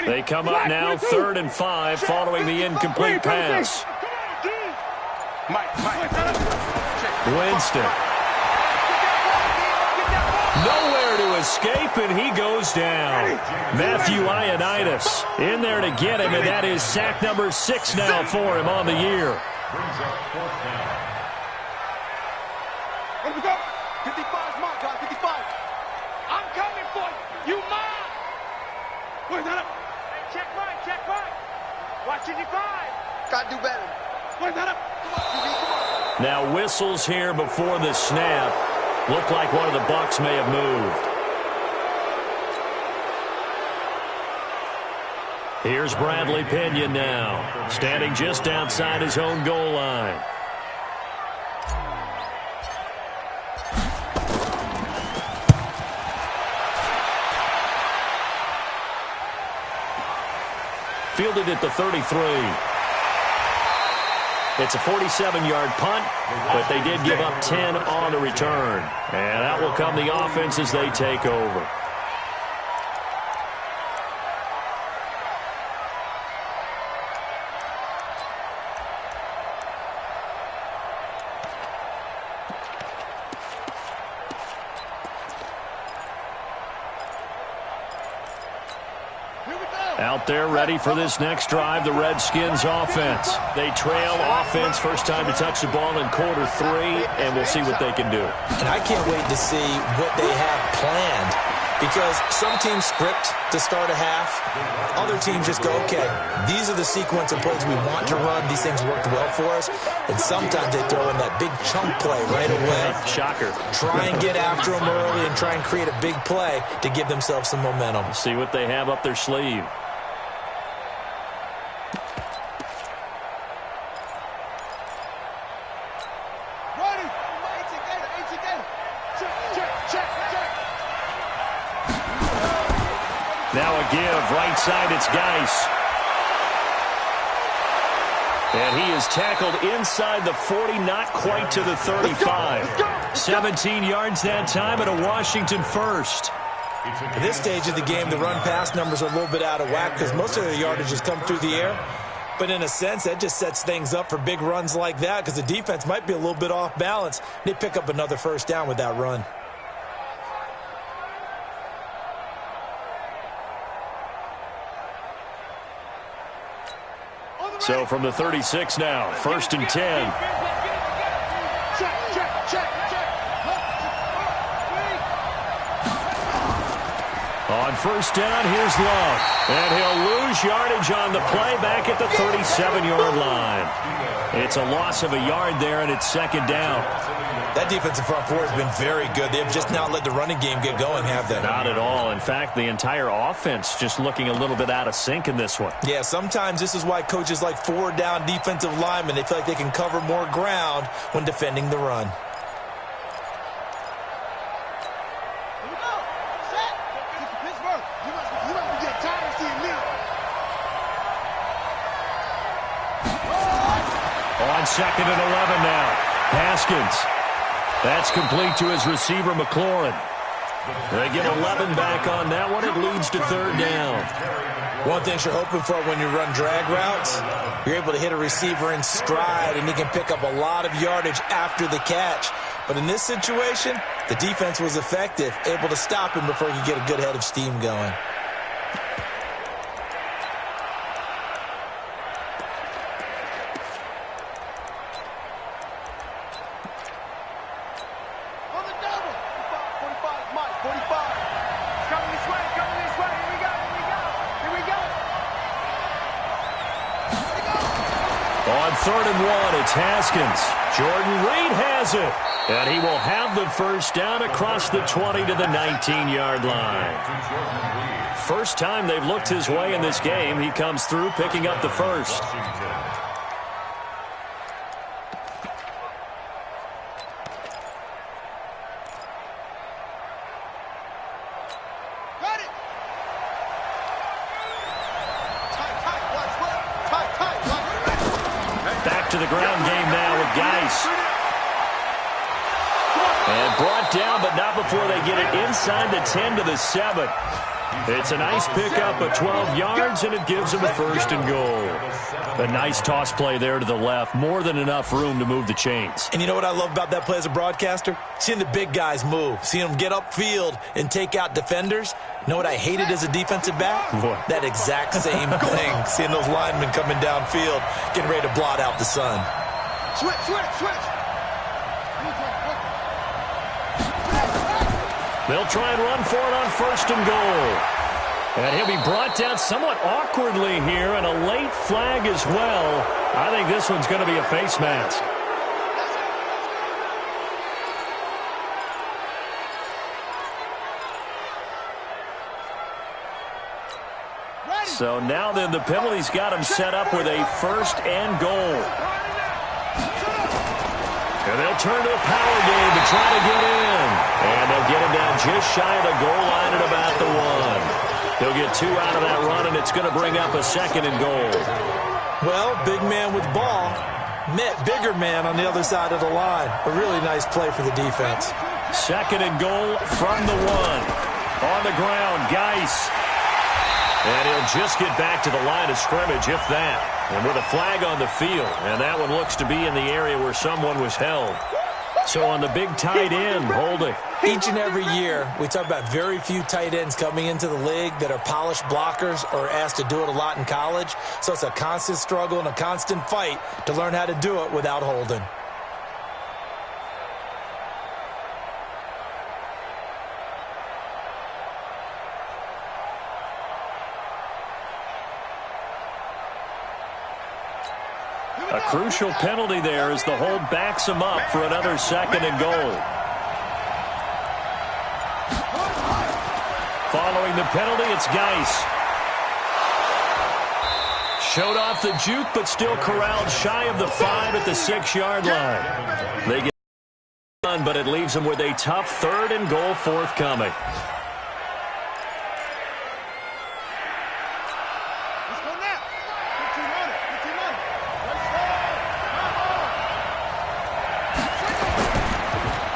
They come up now, 3rd and 5, following the incomplete pass. Winston. Nowhere to escape, and he goes down. Matthew Ioannidis in there to get him, and that is sack number 6 now for him on the year. 55's my guy, 55. I'm coming for you. You mine. Where's that up? Hey, check mine. Watch 55. Gotta do better. Where's that up? Come on. Now whistles here before the snap. Looked like one of the Bucs may have moved. Here's Bradley Pinion now, standing just outside his own goal line. Fielded at the 33. It's a 47-yard punt, but they did give up 10 on the return. And that will come the offense as they take over. Out there ready for this next drive, the Redskins offense. They trail offense, first time to touch the ball in quarter 3, and we'll see what they can do. And I can't wait to see what they have planned, because some teams script to start a half. Other teams just go, okay, these are the sequence of plays we want to run. These things worked well for us. And sometimes they throw in that big chunk play right away. Shocker. Try and get after them early and try and create a big play to give themselves some momentum. See what they have up their sleeve. Now a give, right side, it's Geis. And he is tackled inside the 40, not quite to the 35. 17 yards that time and a Washington first. At this stage of the game, the run-pass numbers are a little bit out of whack because most of their yardage has come through the air. But in a sense, that just sets things up for big runs like that because the defense might be a little bit off balance. They pick up another first down with that run. So from the 36 now, 1st and 10. On first down, here's Love. And he'll lose yardage on the play back at the 37-yard line. It's a loss of a yard there, and it's 2nd down. That defensive front four has been very good. They've just not let the running game get going, have they? Not at all. In fact, the entire offense just looking a little bit out of sync in this one. Yeah, sometimes this is why coaches like forward-down defensive linemen, they feel like they can cover more ground when defending the run. On 2nd and 11 now. Haskins. That's complete to his receiver, McLaurin. They get 11 back on that one. It leads to 3rd down. One thing you're hoping for when you run drag routes, you're able to hit a receiver in stride, and he can pick up a lot of yardage after the catch. But in this situation, the defense was effective, able to stop him before he could get a good head of steam going. On 3rd and 1, it's Haskins. Jordan Reed has it. And he will have the first down across the 20 to the 19-yard line. First time they've looked his way in this game. He comes through picking up the first. Back to the ground game now with Geis. And brought down, but not before they get it inside the 10 to the 7. It's a nice pickup of 12 yards, and it gives them a 1st and goal. A nice toss play there to the left. More than enough room to move the chains. And you know what I love about that play as a broadcaster? Seeing the big guys move. Seeing them get upfield and take out defenders. You know what I hated as a defensive back? What? That exact same thing. Seeing those linemen coming downfield, getting ready to blot out the sun. Switch. They'll try and run for it on 1st and goal. And he'll be brought down somewhat awkwardly here, and a late flag as well. I think this one's going to be a face mask. So now then the penalty's got him set up with a 1st and goal. And they'll turn to a power game to try to get in. And they'll get him down just shy of the goal line at about the 1. He'll get 2 out of that run, and it's going to bring up a 2nd and goal. Well, big man with ball met bigger man on the other side of the line. A really nice play for the defense. 2nd and goal from the 1. On the ground, Geis. And he'll just get back to the line of scrimmage, if that. And with a flag on the field, and that one looks to be in the area where someone was held. So on the big tight end, holding. Each and every year, we talk about very few tight ends coming into the league that are polished blockers or asked to do it a lot in college. So it's a constant struggle and a constant fight to learn how to do it without holding. A crucial penalty there as the hold backs him up for another 2nd and goal. Following the penalty, it's Geis. Showed off the juke, but still corralled shy of the 5 at the 6-yard line. They get done, but it leaves them with a tough 3rd and goal forthcoming.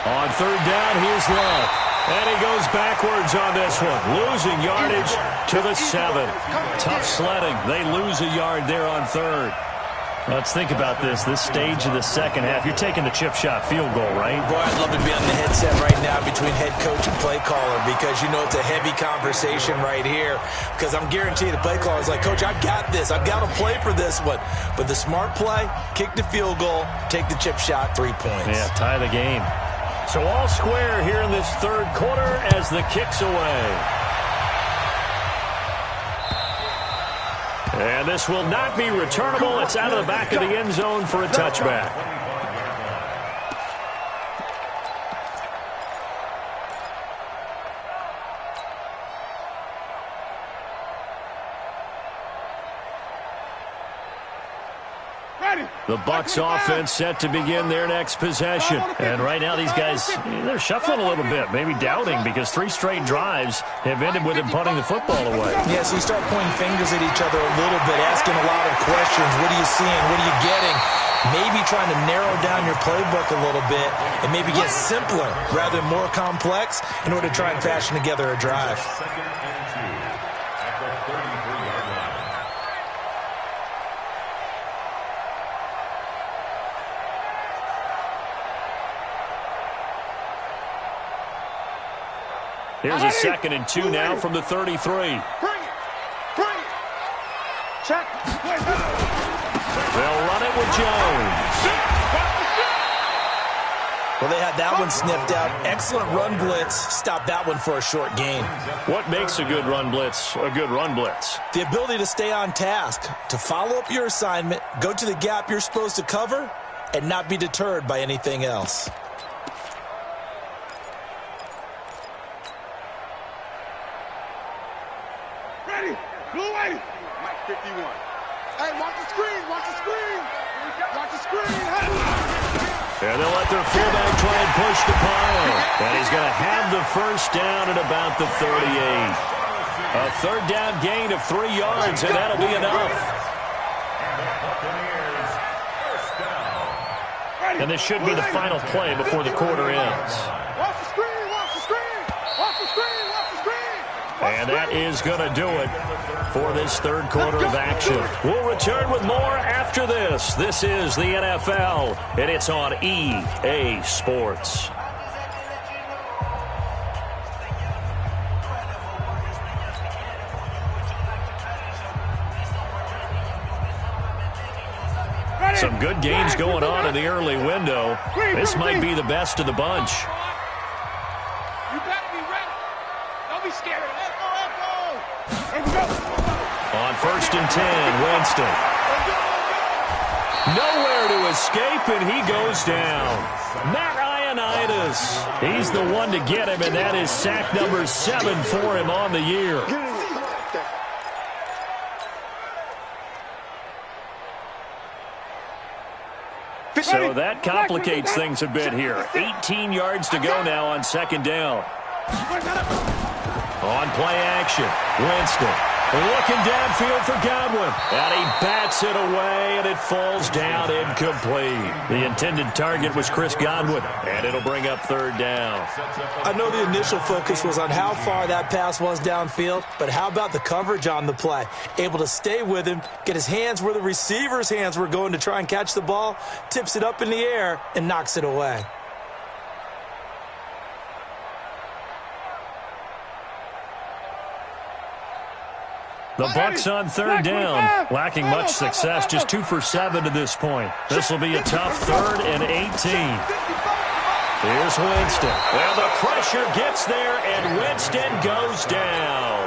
On 3rd down, here's Love. And he goes backwards on this one, losing yardage to the 7. Tough sledding. They lose a yard there on 3rd. Let's think about this stage of the second half. You're taking the chip shot field goal, right? Boy, I'd love to be on the headset right now between head coach and play caller because, you know, it's a heavy conversation right here because I'm guaranteed the play caller is like, Coach, I've got this. I've got to play for this one. But the smart play, kick the field goal, take the chip shot, 3 points. Yeah, tie the game. So all square here in this 3rd quarter as the kick's away. And this will not be returnable. It's out of the back of the end zone for a touchback. The Bucs offense set to begin their next possession. And right now these guys, they're shuffling a little bit, maybe doubting because 3 straight drives have ended with them punting the football away. Yeah, so you start pointing fingers at each other a little bit, asking a lot of questions. What are you seeing? What are you getting? Maybe trying to narrow down your playbook a little bit and maybe get simpler rather than more complex in order to try and fashion together a drive. Here's a 2nd and 2 now from the 33. Bring it. Check. They'll run it with Jones. Well, they had that one sniffed out. Excellent run blitz. Stop that one for a short gain. What makes a good run blitz a good run blitz? The ability to stay on task, to follow up your assignment, go to the gap you're supposed to cover, and not be deterred by anything else. Ready. Blue 80. Mike 51. Hey, watch the screen. Watch the screen. Watch the screen. And they'll let their fullback try and push the pile. And he's going to have the first down at about the 38. A third down gain of 3 yards, and that'll be enough. And this should be the final play before the quarter ends. Watch the screen. Watch the screen. Watch the screen. Watch the screen. And that is going to do it for this third quarter of action. We'll return with more after this. This is the NFL, and it's on EA Sports. Some good games going on in the early window. This might be the best of the bunch. You better be ready. Don't be scared. Let's go. Let's go. On 1st and 10, Winston. Nowhere to escape, and he goes down. Matt Ioannidis. He's the one to get him, and that is sack number 7 for him on the year. So that complicates things a bit here. 18 yards to go now on 2nd down. On play action, Winston looking downfield for Godwin. And he bats it away, and it falls down incomplete. The intended target was Chris Godwin, and it'll bring up 3rd down. I know the initial focus was on how far that pass was downfield, but how about the coverage on the play? Able to stay with him, get his hands where the receiver's hands were going to try and catch the ball, tips it up in the air, and knocks it away. The Bucs on 3rd down, lacking much success, just 2 for 7 to this point. This will be a tough 3rd and 18. Here's Winston. Well, the pressure gets there, and Winston goes down.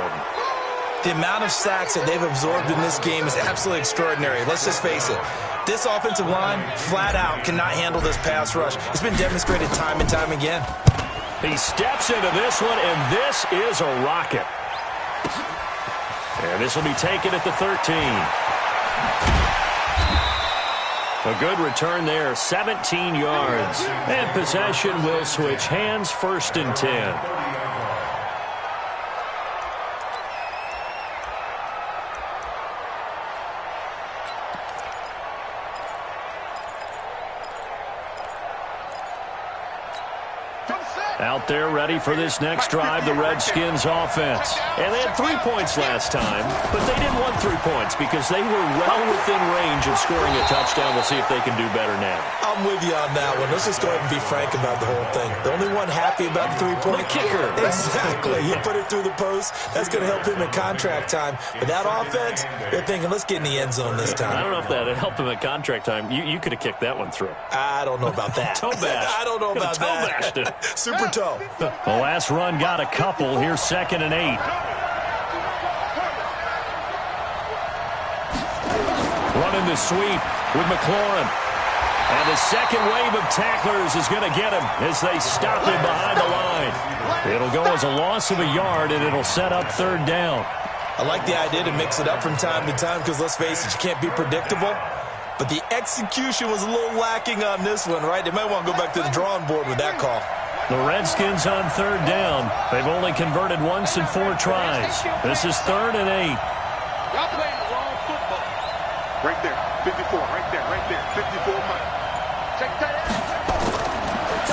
The amount of sacks that they've absorbed in this game is absolutely extraordinary. Let's just face it. This offensive line, flat out, cannot handle this pass rush. It's been demonstrated time and time again. He steps into this one, and this is a rocket. And this will be taken at the 13. A good return there, 17 yards. And possession will switch hands, 1st and 10. Out there ready for this next drive, the Redskins offense. And they had 3 points last time, but they didn't want 3 points because they were well within range of scoring a touchdown. We'll see if they can do better now. I'm with you on that one. Let's just go ahead and be frank about the whole thing. The only one happy about the 3-point kicker. Exactly. You put it through the post. That's going to help him in contract time. But that offense, they're thinking, let's get in the end zone this time. I don't know if that helped him at contract time. You could have kicked that one through. I don't know about that. Toe bash. I don't know about that. Toe bashed it. Super toe. The last run got a couple. Here's 2nd and 8. Running the sweep with McLaurin. And the second wave of tacklers is going to get him as they stop him behind the line. It'll go as a loss of a yard, and it'll set up 3rd down. I like the idea to mix it up from time to time because, let's face it, you can't be predictable. But the execution was a little lacking on this one, right? They might want to go back to the drawing board with that call. The Redskins on 3rd down. They've only converted once in 4 tries. This is 3rd and 8. Y'all playing the wrong football. Right there. 54. Right there. 54 Mike. Check that.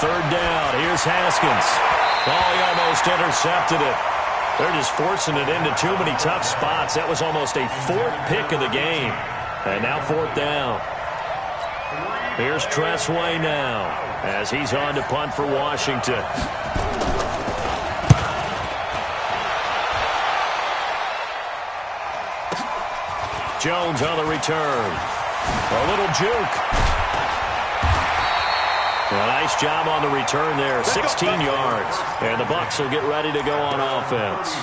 3rd down. Here's Haskins. Oh, he almost intercepted it. They're just forcing it into too many tough spots. That was almost a 4th pick of the game. And now 4th down. Here's Tressway now as he's on to punt for Washington. Jones on the return. A little juke. Well, nice job on the return there, 16 yards. And the Bucs will get ready to go on offense.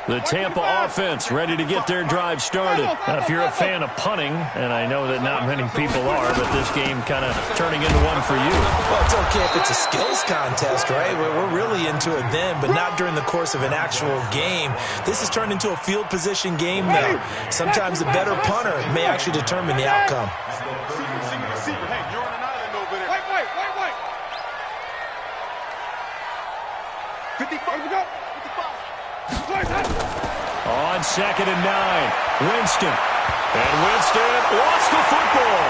The Tampa offense ready to get their drive started. Now, if you're a fan of punting, and I know that not many people are, but this game kind of turning into one for you. Well, it's okay if it's a skills contest, right? We're really into it then, but not during the course of an actual game. This has turned into a field position game now. Sometimes the better punter may actually determine the outcome. Hey, you're on an island over there. Wait. 55. Here we go. 55. On 2nd and 9, Winston. And Winston lost the football.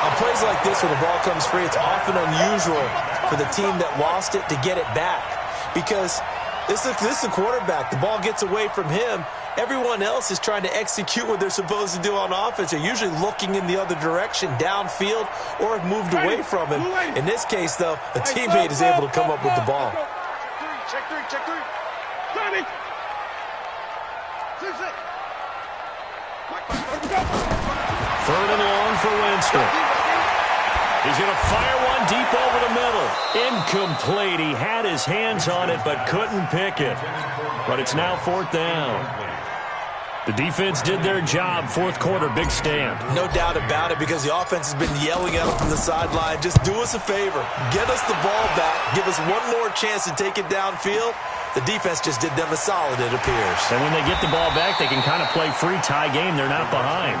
On plays like this, when the ball comes free, it's often unusual for the team that lost it to get it back. Because this is the quarterback. The ball gets away from him. Everyone else is trying to execute what they're supposed to do on offense. They're usually looking in the other direction, downfield, or have moved away from him. In this case, though, a teammate is able to come up with the ball. Check three. 30. 6. 3rd and long for Winston. He's going to fire one deep over the middle. Incomplete. He had his hands on it but couldn't pick it. But it's now 4th down. The defense did their job. 4th quarter, big stand. No doubt about it, because the offense has been yelling at them from the sideline. Just do us a favor. Get us the ball back. Give us one more chance to take it downfield. The defense just did them a solid, it appears. And when they get the ball back, they can kind of play free tie game. They're not behind.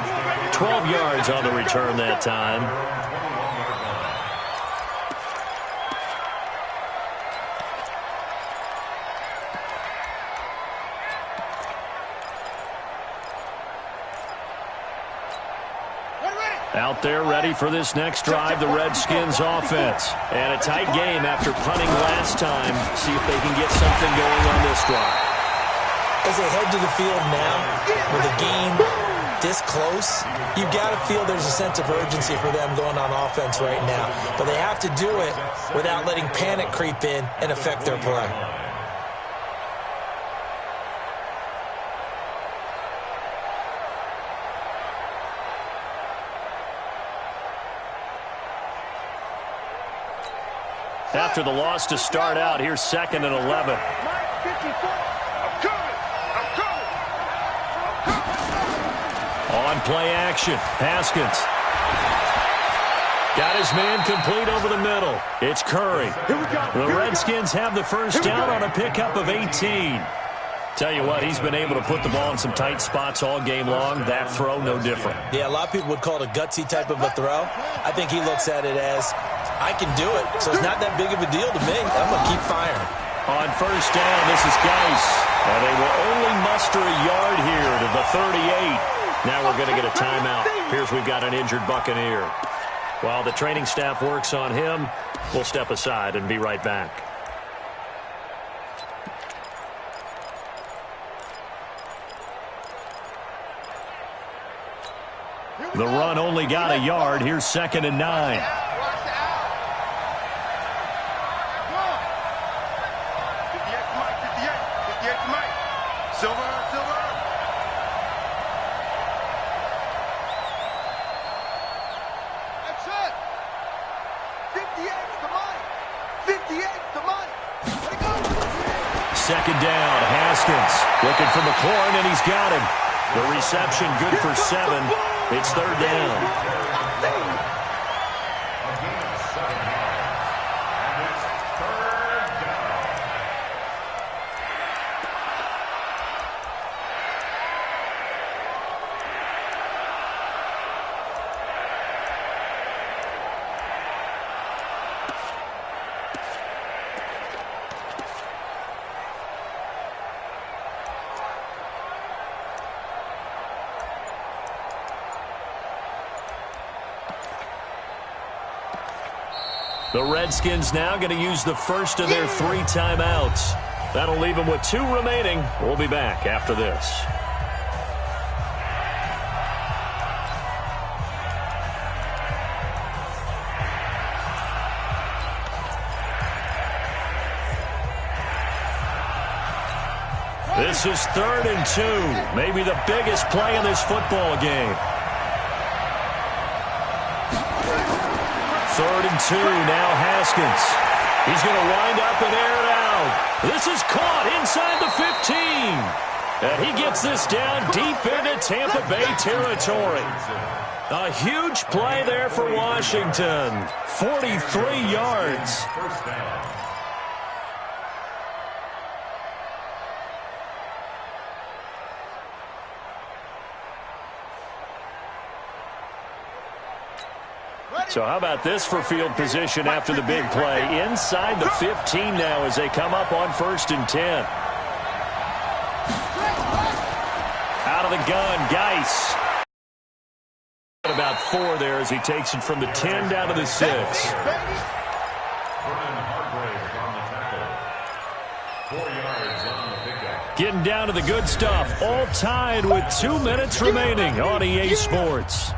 12 yards on the return that time. Out there ready for this next drive, the Redskins offense. And a tight game after punting last time. See if they can get something going on this drive. As they head to the field now, with a game this close, you've got to feel there's a sense of urgency for them going on offense right now. But they have to do it without letting panic creep in and affect their play. After the loss to start out, here's 2nd and 11. I'm coming. On play action, Haskins. Got his man complete over the middle. It's Curry. The Redskins have the first down on a pickup of 18. Tell you what, he's been able to put the ball in some tight spots all game long. That throw, no different. Yeah, a lot of people would call it a gutsy type of a throw. I think he looks at it as, I can do it, so it's not that big of a deal to me. I'm going to keep firing. On first down, this is Geis. And they will only muster a yard here to the 38. Now we're going to get a timeout. Here's we've got an injured Buccaneer. While the training staff works on him, we'll step aside and be right back. The run only got a yard. Here's 2nd and 9. 58 to Mike. Silver. That's it. 58 to Mike. 58 to Mike. Let it go. 2nd down, Haskins looking for McLaurin, and he's got him. The reception good for 7. It's 3rd down. The Redskins now going to use the first of their 3 timeouts. That'll leave them with 2 remaining. We'll be back after this. This is 3rd and 2. Maybe the biggest play in this football game. 3rd and 2. Now Haskins. He's going to wind up and air it out. This is caught inside the 15. And he gets this down deep into Tampa Bay territory. A huge play there for Washington. 43 yards. First down. So how about this for field position after the big play? Inside the 15 now as they come up on 1st and 10. Out of the gun, Geis. About 4 there as he takes it from the 10 down to the 6. Getting down to the good stuff. All tied with 2 minutes remaining on EA Sports.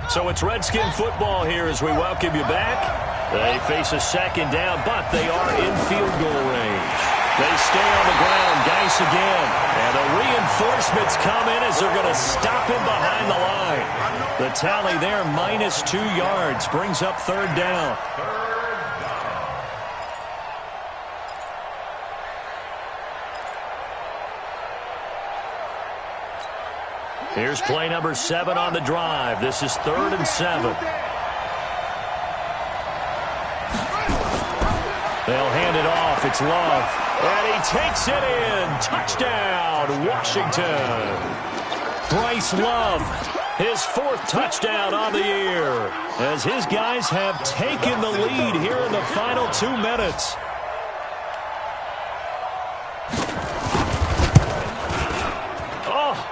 So it's Redskin football here as we welcome you back. They face a 2nd down, but they are in field goal range. They stay on the ground. Geis again. And the reinforcements come in as they're going to stop him behind the line. The tally there, -2 yards, brings up 3rd down. Here's play number 7 on the drive. This is 3rd and 7. They'll hand it off. It's Love. And he takes it in. Touchdown, Washington. Bryce Love, his 4th touchdown on the year, as his guys have taken the lead here in the final 2 minutes.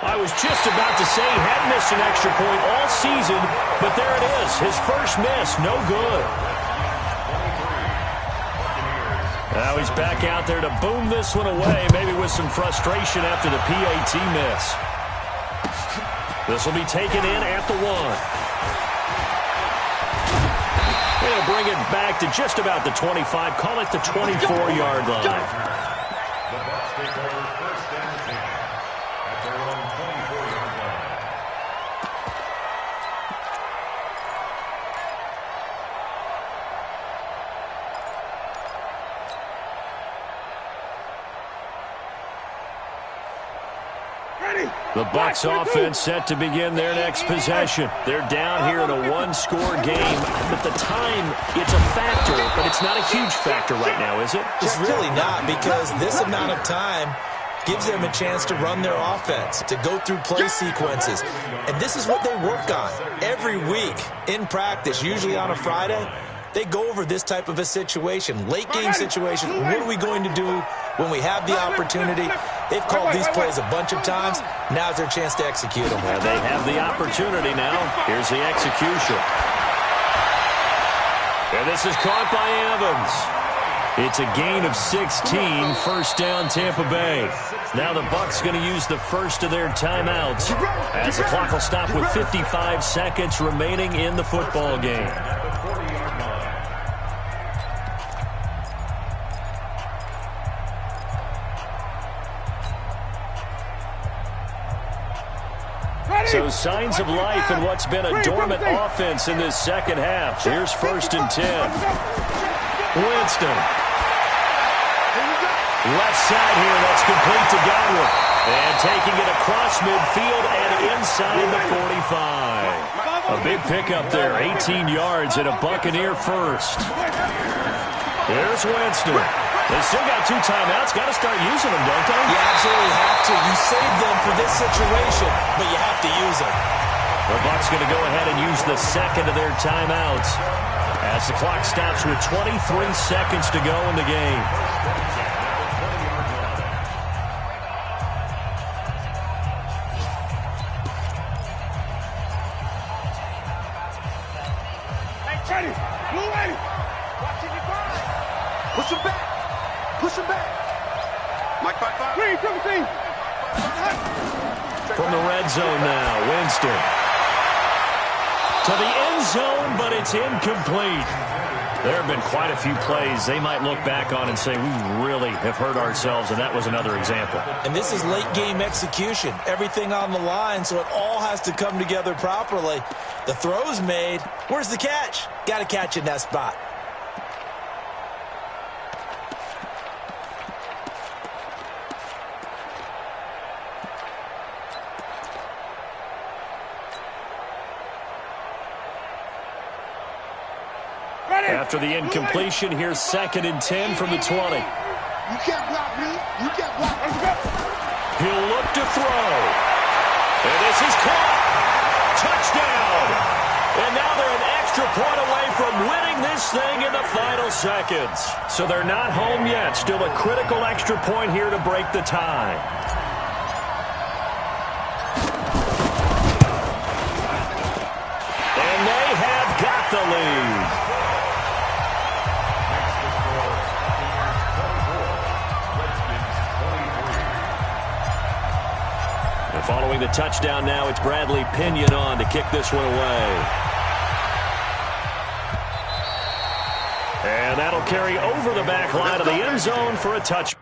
I was just about to say he hadn't missed an extra point all season, but there it is. His first miss, no good. Now he's back out there to boom this one away, maybe with some frustration after the PAT miss. This will be taken in at the 1. He'll bring it back to just about the 25, call it the 24-yard line. The Bucs take over 1st and 10 at their own 24-yard line. The Bucs offense set to begin their next possession. They're down here in a 1-score game. At the time, it's a factor, but it's not a huge factor right now, is it? It's really not, because this amount of time gives them a chance to run their offense, to go through play sequences. And this is what they work on every week in practice, usually on a Friday. They go over this type of a situation, late-game situation. What are we going to do when we have the opportunity? They've called these plays a bunch of times. Now's their chance to execute them. Well, they have the opportunity now. Here's the execution. And this is caught by Evans. It's a gain of 16, 1st down Tampa Bay. Now the Bucs going to use the first of their timeouts as the clock will stop with 55 seconds remaining in the football game. So signs of life in what's been a dormant offense in this second half. Here's 1st and 10. Winston. Left side here, that's complete to Godwin. And taking it across midfield and inside the 45. A big pickup there, 18 yards and a Buccaneer first. Here's Winston. They still got 2 timeouts. Got to start using them, don't they? You absolutely have to. You save them for this situation, but you have to use them. The Bucs going to go ahead and use the second of their timeouts as the clock stops with 23 seconds to go in the game. Hey, Teddy, blue lady, watching your guard. Push him back. Push him back. Mike 5-5. Green, 17. From the red zone now, Winston. To the end zone, but it's incomplete. There have been quite a few plays they might look back on and say, we really have hurt ourselves, and that was another example. And this is late-game execution. Everything on the line, so it all has to come together properly. The throw's made. Where's the catch? Got to catch in that spot. After the incompletion, here's 2nd and 10 from the 20. You can't block me. You can't block. Let's go. He'll look to throw. And this is caught. Touchdown. And now they're an extra point away from winning this thing in the final seconds. So they're not home yet. Still a critical extra point here to break the tie. And they have got the lead. Following the touchdown now, it's Bradley Pinion on to kick this one away. And that'll carry over the back line of the end zone for a touchback.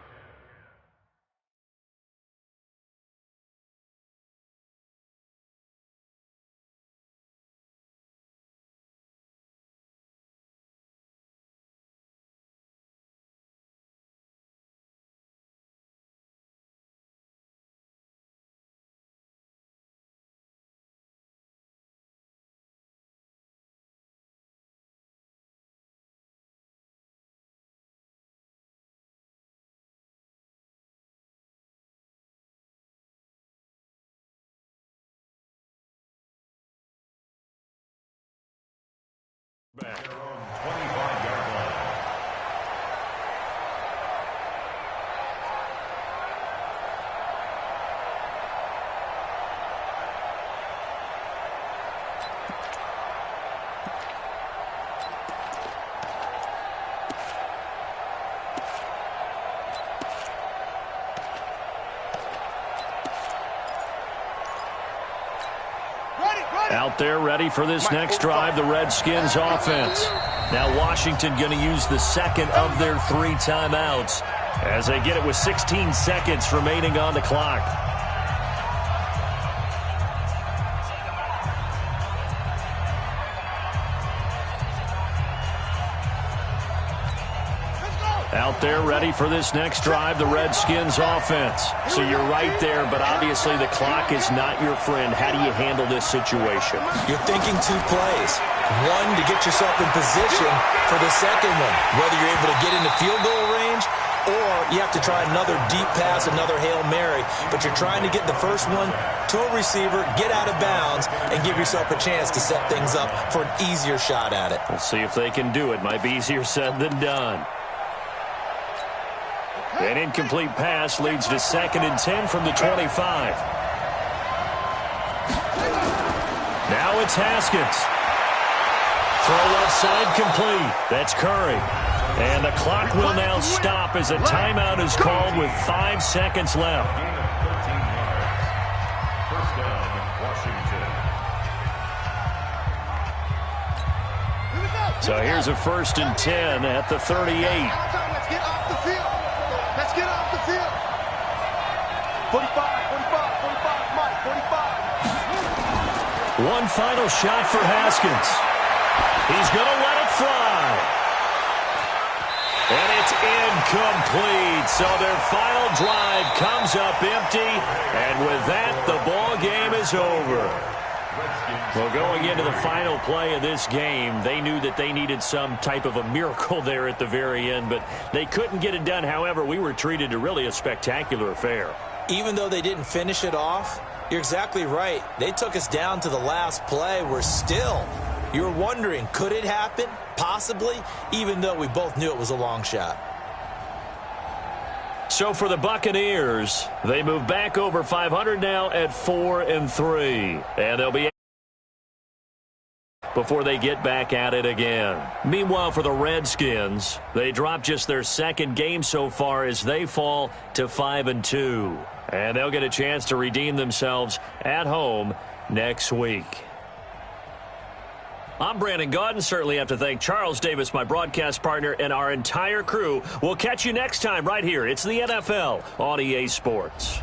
Back. 25-yard line. Out there ready for this next drive, the Redskins offense. Now Washington going to use the second of their 3 timeouts as they get it with 16 seconds remaining on the clock. Out there ready for this next drive, the Redskins offense. So you're right there, but obviously the clock is not your friend. How do you handle this situation? You're thinking 2 plays. One, to get yourself in position for the second one, whether you're able to get into field goal range or you have to try another deep pass, another Hail Mary. But you're trying to get the first one to a receiver, get out of bounds, and give yourself a chance to set things up for an easier shot at it. We'll see if they can do it. Might be easier said than done. An incomplete pass leads to 2nd and 10 from the 25. Now it's Haskins. Throw left side complete. That's Curry. And the clock will now stop as a timeout is called with 5 seconds left. First down, Washington. So here's a 1st and 10 at the 38. Let's get off the field. Let's get off the field. 45, 45, 45, Mike, 45. One final shot for Haskins. He's going to let it fly. And it's incomplete. So their final drive comes up empty. And with that, the ball game is over. Well, going into the final play of this game, they knew that they needed some type of a miracle there at the very end, but they couldn't get it done. However, we were treated to really a spectacular affair. Even though they didn't finish it off, you're exactly right. They took us down to the last play. We're still, you're wondering, could it happen? Possibly, even though we both knew it was a long shot. So for the Buccaneers, they move back over 500 now at 4-3, and they'll be before they get back at it again. Meanwhile, for the Redskins, they drop just their 2nd game so far as they fall to 5-2, and they'll get a chance to redeem themselves at home next week. I'm Brandon Gaudin. Certainly have to thank Charles Davis, my broadcast partner, and our entire crew. We'll catch you next time right here. It's the NFL on EA Sports.